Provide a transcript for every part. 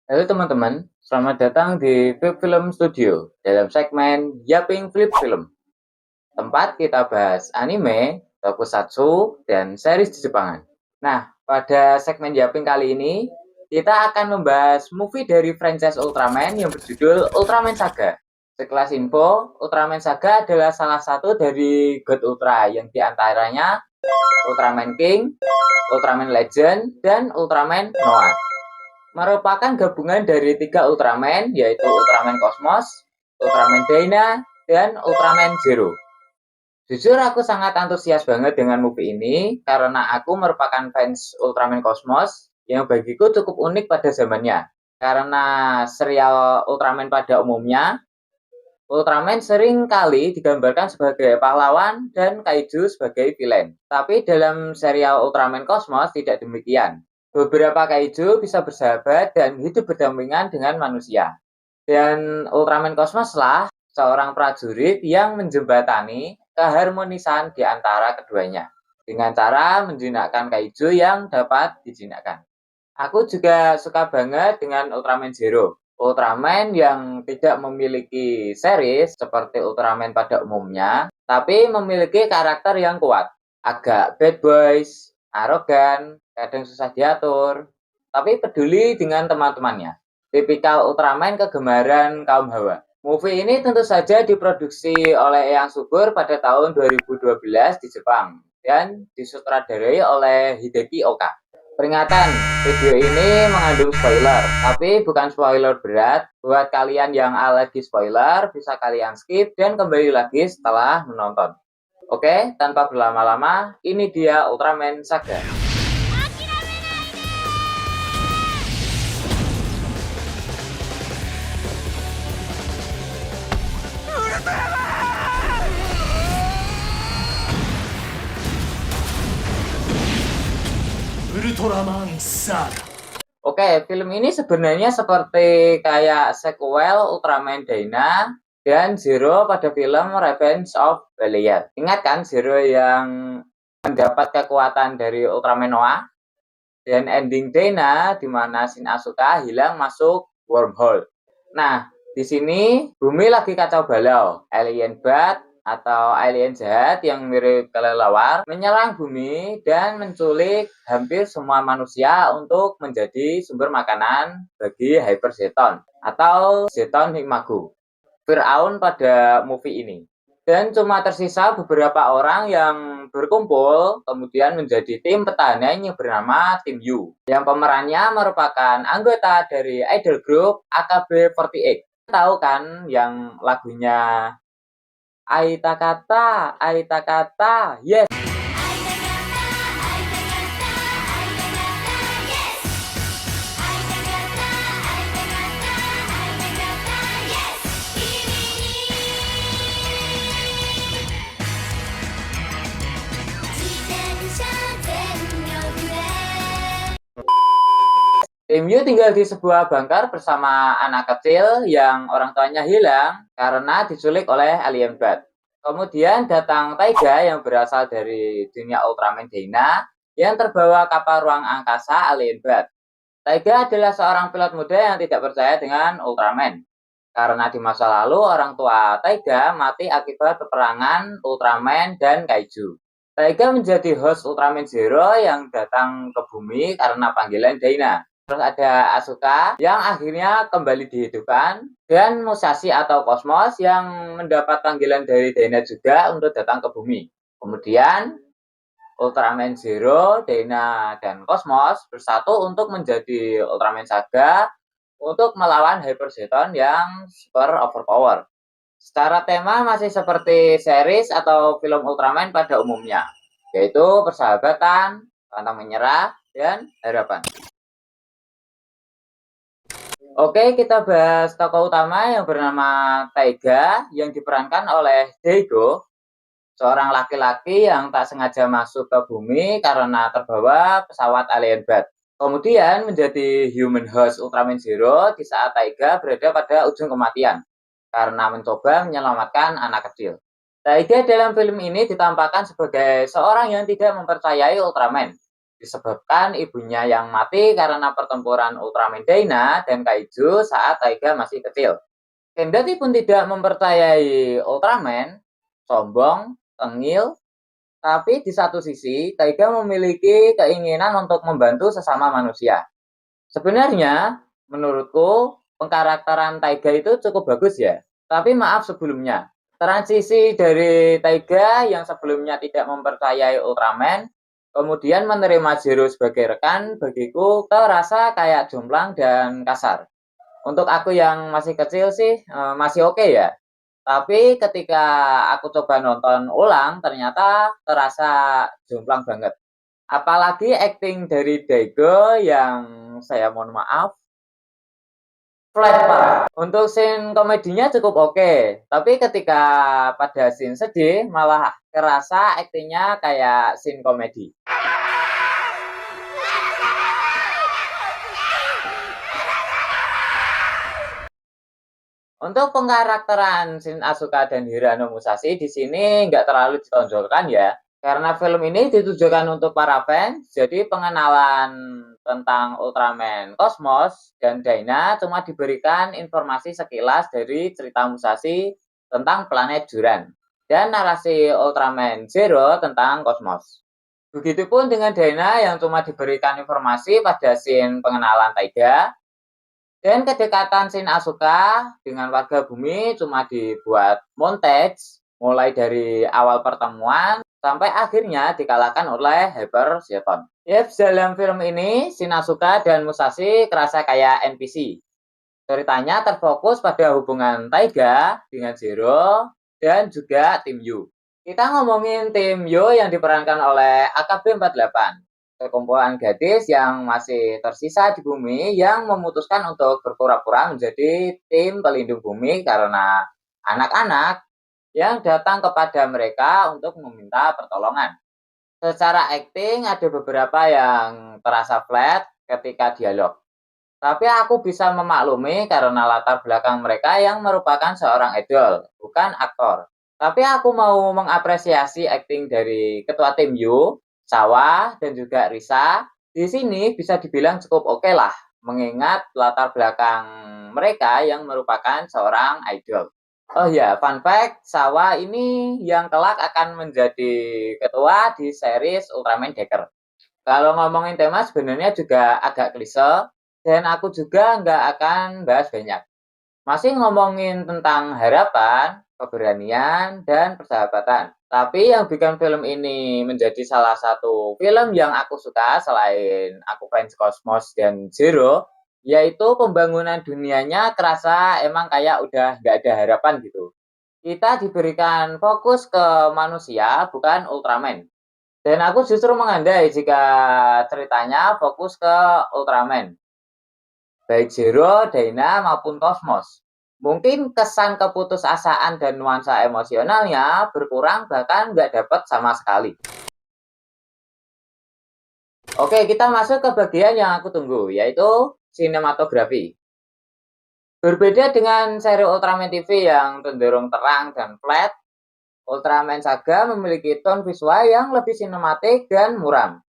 Halo teman-teman, selamat datang di Flip Film Studio dalam segmen Yaping Flip Film. Tempat kita bahas anime, tokusatsu, dan series di Jepangan. Nah, pada segmen Yaping kali ini, kita akan membahas movie dari franchise Ultraman yang berjudul Ultraman Saga. Sekelas info, Ultraman Saga adalah salah satu dari God Ultra yang diantaranya Ultraman King, Ultraman Legend, dan Ultraman Noah. Merupakan gabungan dari 3 Ultraman, yaitu Ultraman Cosmos, Ultraman Dyna, dan Ultraman Zero. Jujur aku sangat antusias banget dengan movie ini karena aku merupakan fans Ultraman Cosmos yang bagiku cukup unik pada zamannya. Karena serial Ultraman pada umumnya, Ultraman sering kali digambarkan sebagai pahlawan dan Kaiju sebagai villain. Tapi dalam serial Ultraman Cosmos tidak demikian. Beberapa Kaiju bisa bersahabat dan hidup berdampingan dengan manusia. Dan Ultraman Cosmos lah seorang prajurit yang menjembatani keharmonisan di antara keduanya dengan cara menjinakkan Kaiju yang dapat dijinakkan. Aku juga suka banget dengan Ultraman Zero. Ultraman yang tidak memiliki series seperti Ultraman pada umumnya, tapi memiliki karakter yang kuat. Agak bad boys, arogan, kadang susah diatur, tapi peduli dengan teman-temannya. Tipikal Ultraman kegemaran kaum hawa. Movie ini tentu saja diproduksi oleh Eyang Subur pada tahun 2012 di Jepang dan disutradarai oleh Hideki Oka. Peringatan, video ini mengandung spoiler, tapi bukan spoiler berat. Buat kalian yang alergi spoiler, bisa kalian skip dan kembali lagi setelah menonton. Oke, tanpa berlama-lama, ini dia Ultraman Saga. Ultraman Saga. Oke, film ini sebenarnya seperti kayak sequel Ultraman Dyna dan Zero pada film Revenge of Belial. Ingat kan Zero yang mendapat kekuatan dari Ultraman Noah? Dan ending Dyna di mana Shin Asuka hilang masuk wormhole. Nah, di sini bumi lagi kacau balau. Alien bat atau alien jahat yang mirip kelelawar menyerang bumi dan menculik hampir semua manusia untuk menjadi sumber makanan bagi Hyper Zeton atau Zeton Hikmagu, Firaun pada movie ini. Dan cuma tersisa beberapa orang yang berkumpul kemudian menjadi tim petani yang bernama Tim U. Yang pemerannya merupakan anggota dari idol group AKB48. Tahu kan yang lagunya Aita Kata, yes. Tim Yu tinggal di sebuah bangkar bersama anak kecil yang orang tuanya hilang karena diculik oleh alien bat. Kemudian datang Taiga yang berasal dari dunia Ultraman Dyna yang terbawa kapal ruang angkasa alien bat. Taiga adalah seorang pilot muda yang tidak percaya dengan Ultraman. Karena di masa lalu orang tua Taiga mati akibat peperangan Ultraman dan Kaiju. Taiga menjadi host Ultraman Zero yang datang ke bumi karena panggilan Dyna. Terus ada Asuka yang akhirnya kembali dihidupkan dan Musashi atau Cosmos yang mendapat panggilan dari Dyna juga untuk datang ke bumi. Kemudian Ultraman Zero, Dyna, dan Cosmos bersatu untuk menjadi Ultraman Saga untuk melawan Hyper Zeton yang super overpower. Secara tema masih seperti series atau film Ultraman pada umumnya, yaitu persahabatan, pantang menyerah, dan harapan. Oke, kita bahas tokoh utama yang bernama Taiga yang diperankan oleh Daigo, seorang laki-laki yang tak sengaja masuk ke bumi karena terbawa pesawat alien bat. Kemudian menjadi human host Ultraman Zero di saat Taiga berada pada ujung kematian karena mencoba menyelamatkan anak kecil. Taiga dalam film ini ditampakkan sebagai seorang yang tidak mempercayai Ultraman. disebabkan ibunya yang mati karena pertempuran Ultraman Dyna dan Kaiju saat Taiga masih kecil. Kendati pun tidak mempercayai Ultraman, sombong, tengil, tapi di satu sisi Taiga memiliki keinginan untuk membantu sesama manusia. Sebenarnya, menurutku pengkarakteran Taiga itu cukup bagus ya. Tapi maaf sebelumnya, transisi dari Taiga yang sebelumnya tidak mempercayai Ultraman, kemudian menerima Zero sebagai rekan, bagiku terasa kayak jomplang dan kasar. Untuk aku yang masih kecil sih masih oke ya. Tapi ketika aku coba nonton ulang, ternyata terasa jomplang banget. Apalagi acting dari Daigo yang saya mohon maaf, flat parah. Untuk scene komedinya cukup oke, tapi ketika pada scene sedih malah kerasa actingnya kayak scene komedi. Untuk pengkarakteran Shin Asuka dan Hirano Musashi di sini nggak terlalu ditonjolkan ya, karena film ini ditujukan untuk para fans, jadi pengenalan tentang Ultraman Cosmos dan Dyna cuma diberikan informasi sekilas dari cerita Musashi tentang planet Juran dan narasi Ultraman Zero tentang Cosmos. Begitupun dengan Dyna yang cuma diberikan informasi pada scene pengenalan Taiga, dan kedekatan Shin Asuka dengan warga bumi cuma dibuat montage mulai dari awal pertemuan sampai akhirnya dikalahkan oleh Hyper Zeton. Yep, dalam film ini Shin Asuka dan Musashi kerasa kayak NPC. Ceritanya terfokus pada hubungan Taiga dengan Zero dan juga tim Yu. Kita ngomongin tim Yu yang diperankan oleh AKB48. Sekumpulan gadis yang masih tersisa di bumi yang memutuskan untuk berpura-pura menjadi tim pelindung bumi karena anak-anak yang datang kepada mereka untuk meminta pertolongan. Secara acting ada beberapa yang terasa flat ketika dialog. Tapi aku bisa memaklumi karena latar belakang mereka yang merupakan seorang idol, bukan aktor. Tapi aku mau mengapresiasi acting dari ketua tim Yu, Sawa, dan juga Risa. Di sini bisa dibilang cukup oke lah, mengingat latar belakang mereka yang merupakan seorang idol. Oh ya, fun fact, Sawa ini yang kelak akan menjadi ketua di series Ultraman Decker. Kalau ngomongin tema sebenarnya juga agak klise, dan aku juga nggak akan bahas banyak. Masih ngomongin tentang harapan, keberanian, dan persahabatan. Tapi yang bikin film ini menjadi salah satu film yang aku suka selain aku fans Cosmos dan Zero, yaitu pembangunan dunianya kerasa emang kayak udah nggak ada harapan gitu. Kita diberikan fokus ke manusia, bukan Ultraman. Dan aku justru mengandai jika ceritanya fokus ke Ultraman, baik Zero, Dyna, maupun Cosmos. Mungkin kesan keputusasaan dan nuansa emosionalnya berkurang bahkan nggak dapat sama sekali. Oke, kita masuk ke bagian yang aku tunggu, yaitu sinematografi. Berbeda dengan seri Ultraman TV yang cenderung terang dan flat, Ultraman Saga memiliki tone visual yang lebih sinematik dan muram.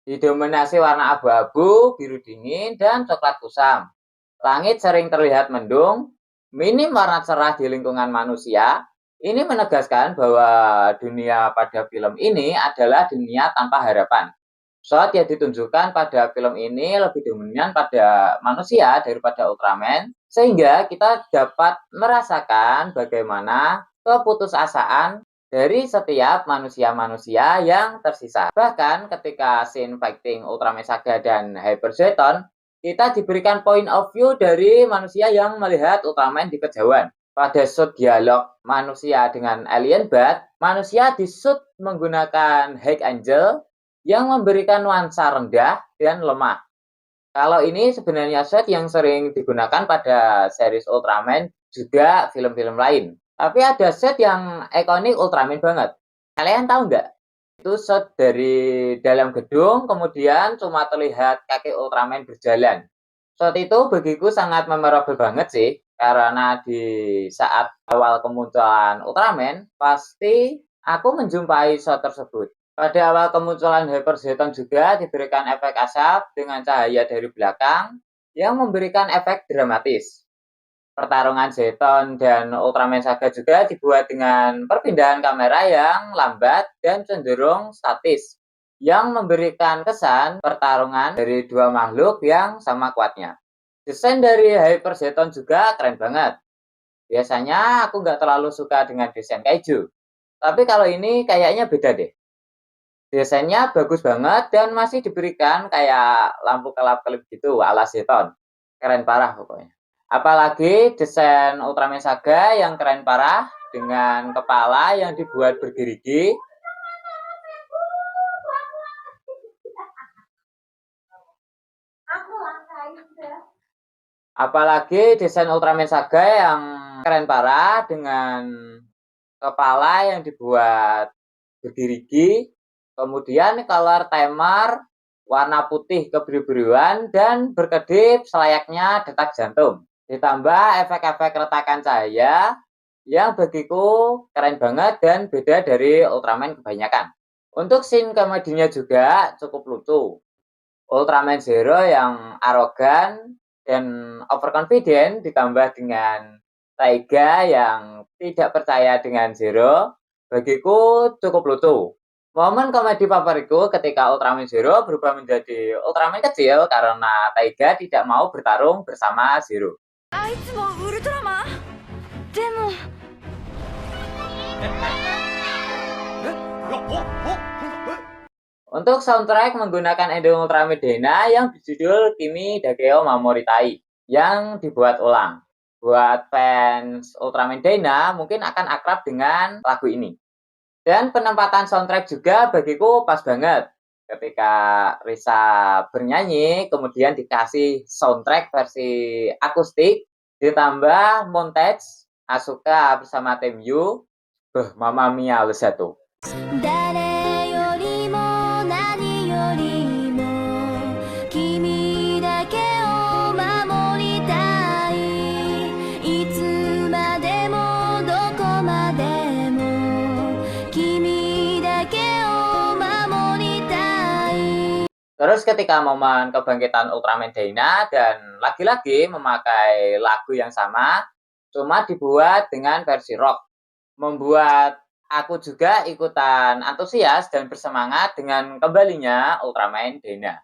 Didominasi warna abu-abu, biru dingin, dan coklat kusam. Langit sering terlihat mendung, minim warna cerah di lingkungan manusia. Ini menegaskan bahwa dunia pada film ini adalah dunia tanpa harapan. Shot yang ditunjukkan pada film ini lebih dominan pada manusia daripada Ultraman, sehingga kita dapat merasakan bagaimana keputusasaan dari setiap manusia-manusia yang tersisa. Bahkan ketika scene fighting Ultraman Saga dan Hyper Zeton, kita diberikan point of view dari manusia yang melihat Ultraman di kejauhan. Pada shoot dialog manusia dengan alien bat, manusia di-shoot menggunakan High Angel yang memberikan nuansa rendah dan lemah. Kalau ini sebenarnya set yang sering digunakan pada series Ultraman juga film-film lain. Tapi ada set yang ikonik Ultraman banget. Kalian tahu nggak? Itu shot dari dalam gedung, kemudian cuma terlihat kaki Ultraman berjalan. Shot itu bagiku sangat memorable banget sih, karena di saat awal kemunculan Ultraman, pasti aku menjumpai shot tersebut. Pada awal kemunculan Hyper Zeton juga diberikan efek asap dengan cahaya dari belakang yang memberikan efek dramatis. Pertarungan Zeton dan Ultraman Saga juga dibuat dengan perpindahan kamera yang lambat dan cenderung statis, yang memberikan kesan pertarungan dari dua makhluk yang sama kuatnya. Desain dari Hyper Zeton juga keren banget. Biasanya aku nggak terlalu suka dengan desain kaiju, tapi kalau ini kayaknya beda deh. Desainnya bagus banget dan masih diberikan kayak lampu kelap-kelip gitu ala Zeton. Keren parah pokoknya. Apalagi desain Ultraman Saga yang keren parah dengan kepala yang dibuat bergerigi. Apalagi desain Ultraman Saga yang keren parah dengan kepala yang dibuat bergerigi, kemudian color timer warna putih kebiru-biruan dan berkedip selayaknya detak jantung. Ditambah efek-efek retakan cahaya yang bagiku keren banget dan beda dari Ultraman kebanyakan. Untuk scene komedinya juga cukup lucu. Ultraman Zero yang arogan dan overconfident ditambah dengan Taiga yang tidak percaya dengan Zero, bagiku cukup lucu. Momen komedi favoritku ketika Ultraman Zero berubah menjadi Ultraman kecil karena Taiga tidak mau bertarung bersama Zero. Untuk soundtrack menggunakan ending Ultraman Dena yang berjudul Kimi Dageo Mamoritai yang dibuat ulang. Buat fans Ultraman Dena mungkin akan akrab dengan lagu ini. Dan penempatan soundtrack juga bagiku pas banget. Ketika Risa bernyanyi, kemudian dikasih soundtrack versi akustik, ditambah montage Asuka bersama tim Yu. Mamma mia, satu. Terus ketika momen kebangkitan Ultraman Dyna dan lagi-lagi memakai lagu yang sama, cuma dibuat dengan versi rock. Membuat aku juga ikutan antusias dan bersemangat dengan kembalinya Ultraman Dyna.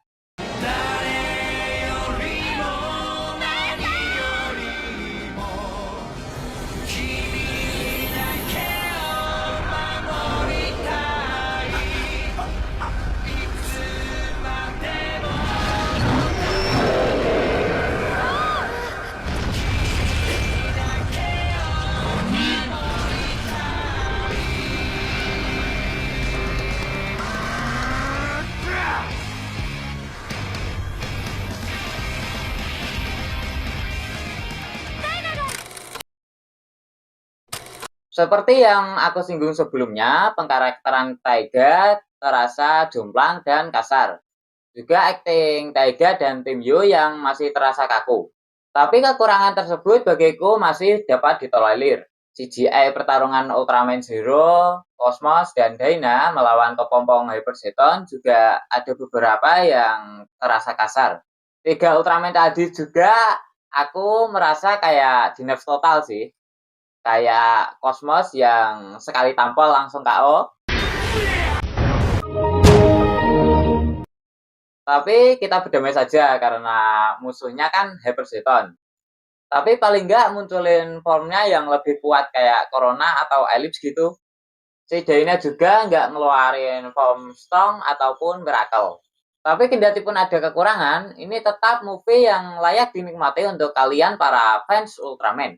Seperti yang aku singgung sebelumnya, pengkarakteran Taiga terasa jomplang dan kasar. Juga akting Taiga dan tim Yu yang masih terasa kaku. Tapi kekurangan tersebut bagiku masih dapat ditolerir. CGI pertarungan Ultraman Zero, Cosmos, dan Dyna melawan kepompong Hyper Zeton juga ada beberapa yang terasa kasar. 3 Ultraman tadi juga aku merasa kayak di nerf total sih. Kayak Cosmos yang sekali tampol langsung KO. Tapi kita berdamai saja karena musuhnya kan Hyper Zeton. Tapi paling nggak munculin formnya yang lebih kuat kayak Corona atau Ellipse gitu. Si Dyna juga nggak ngeluarin form Strong ataupun Miracle. Tapi kendati pun ada kekurangan, ini tetap movie yang layak dinikmati untuk kalian para fans Ultraman.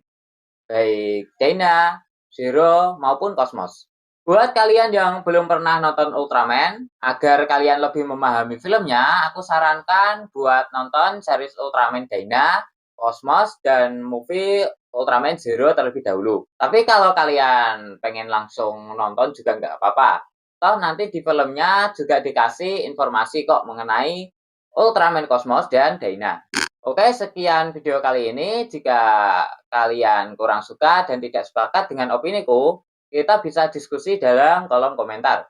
Baik Dyna, Zero, maupun Cosmos. Buat kalian yang belum pernah nonton Ultraman, agar kalian lebih memahami filmnya, aku sarankan buat nonton series Ultraman Dyna, Cosmos, dan movie Ultraman Zero terlebih dahulu. Tapi kalau kalian pengen langsung nonton juga nggak apa-apa. Toh nanti di filmnya juga dikasih informasi kok mengenai Ultraman Cosmos dan Dyna. Oke, sekian video kali ini. Jika kalian kurang suka dan tidak sepakat dengan opiniku, kita bisa diskusi dalam kolom komentar.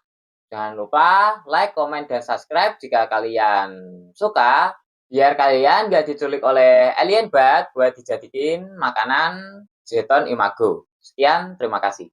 Jangan lupa like, komen, dan subscribe jika kalian suka, biar kalian gak diculik oleh alien bat buat dijadiin makanan jeton imago. Sekian, terima kasih.